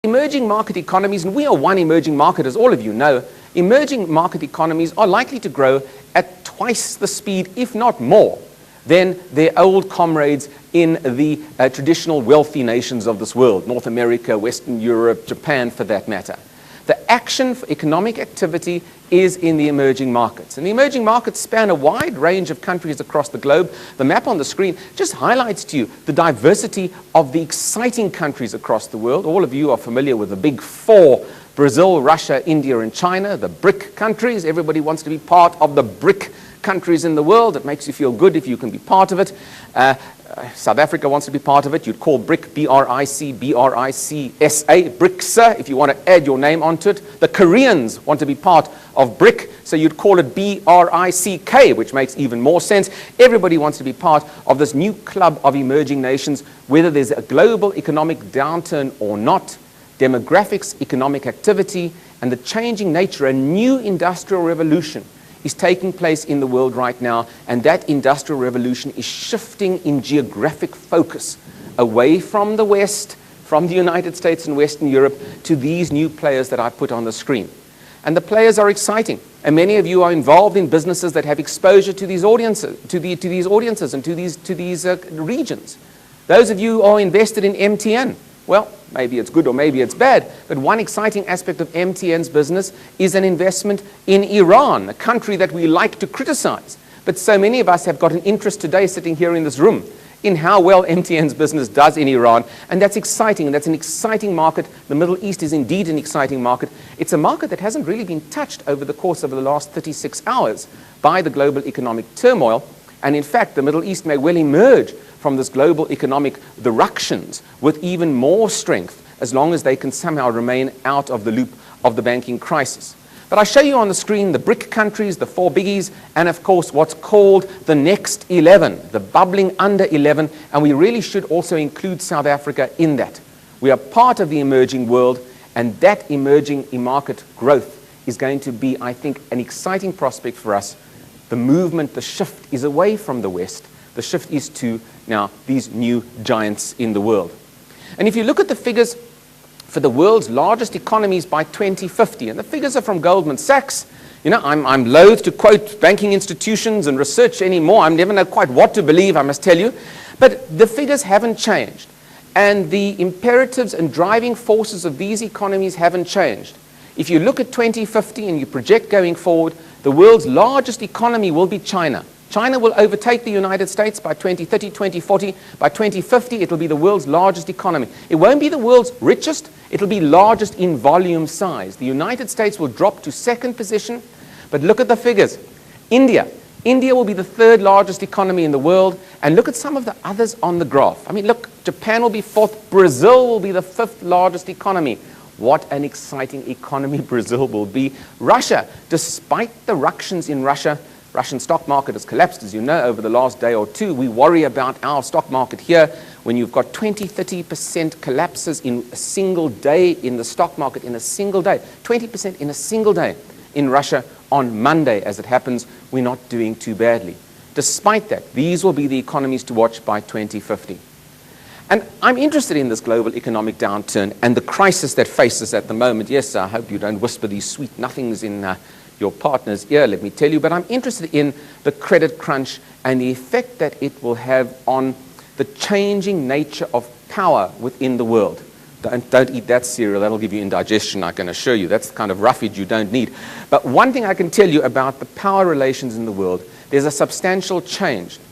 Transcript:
Emerging market economies, and we are one emerging market, as all of you know, emerging market economies are likely to grow at twice the speed, if not more, than their old comrades in the traditional wealthy nations of this world, North America, Western Europe, Japan for that matter. The action for economic activity is in the emerging markets. And the emerging markets span a wide range of countries across the globe. The map on the screen just highlights to you the diversity of the exciting countries across the world. All of you are familiar with the big four: Brazil, Russia, India, and China, the BRIC countries. Everybody wants to be part of the BRIC countries in the world. It makes you feel good if you can be part of it. South Africa wants to be part of it. You'd call BRIC, B-R-I-C, B-R-I-C-S-A, BRICSA, if you want to add your name onto it. The Koreans want to be part of BRIC, so you'd call it B-R-I-C-K, which makes even more sense. Everybody wants to be part of this new club of emerging nations, whether there's a global economic downturn or not. Demographics, economic activity, and the changing nature, a new industrial revolution is taking place in the world right now, and that industrial revolution is shifting in geographic focus away from the West, from the United States and Western Europe, to these new players that I put on the screen. And the players are exciting, and many of you are involved in businesses that have exposure to these audiences, and to these regions. Those of you who are invested in MTN, well, maybe it's good or maybe it's bad, but one exciting aspect of MTN's business is an investment in Iran, a country that we like to criticize. But so many of us have got an interest today, sitting here in this room, in how well MTN's business does in Iran, and that's exciting, and that's an exciting market. The Middle East is indeed an exciting market. It's a market that hasn't really been touched over the course of the last 36 hours by the global economic turmoil, and in fact, the Middle East may well emerge from this global economic ructions with even more strength, as long as they can somehow remain out of the loop of the banking crisis. But I show you on the screen the BRIC countries, the four biggies, and of course what's called the next 11, the bubbling under 11, and we really should also include South Africa in that. We are part of the emerging world, and that emerging market growth is going to be, I think, an exciting prospect for us. The movement, the shift is away from the West. The shift is to now these new giants in the world. And if you look at the figures for the world's largest economies by 2050, and the figures are from Goldman Sachs. You know, I'm loath to quote banking institutions and research anymore. I never know quite what to believe, I must tell you. But the figures haven't changed. And the imperatives and driving forces of these economies haven't changed. If you look at 2050 and you project going forward, the world's largest economy will be China. China will overtake the United States by 2030, 2040. By 2050, it will be the world's largest economy. It won't be the world's richest. It will be largest in volume size. The United States will drop to second position. But look at the figures. India. India will be the third largest economy in the world. And look at some of the others on the graph. I mean, look, Japan will be fourth. Brazil will be the fifth largest economy. What an exciting economy Brazil will be. Russia, despite the ructions in Russia, Russian stock market has collapsed, as you know, over the last day or two. We worry about our stock market here when you've got 20, 30% collapses in a single day in the stock market, in a single day. 20% in a single day in Russia on Monday, as it happens. We're not doing too badly. Despite that, these will be the economies to watch by 2050. And I'm interested in this global economic downturn and the crisis that faces at the moment. Yes, I hope you don't whisper these sweet nothings in your partner's ear, let me tell you, but I'm interested in the credit crunch and the effect that it will have on the changing nature of power within the world. Don't eat that cereal, that'll give you indigestion, I can assure you. That's the kind of roughage you don't need. But one thing I can tell you about the power relations in the world, there's a substantial change.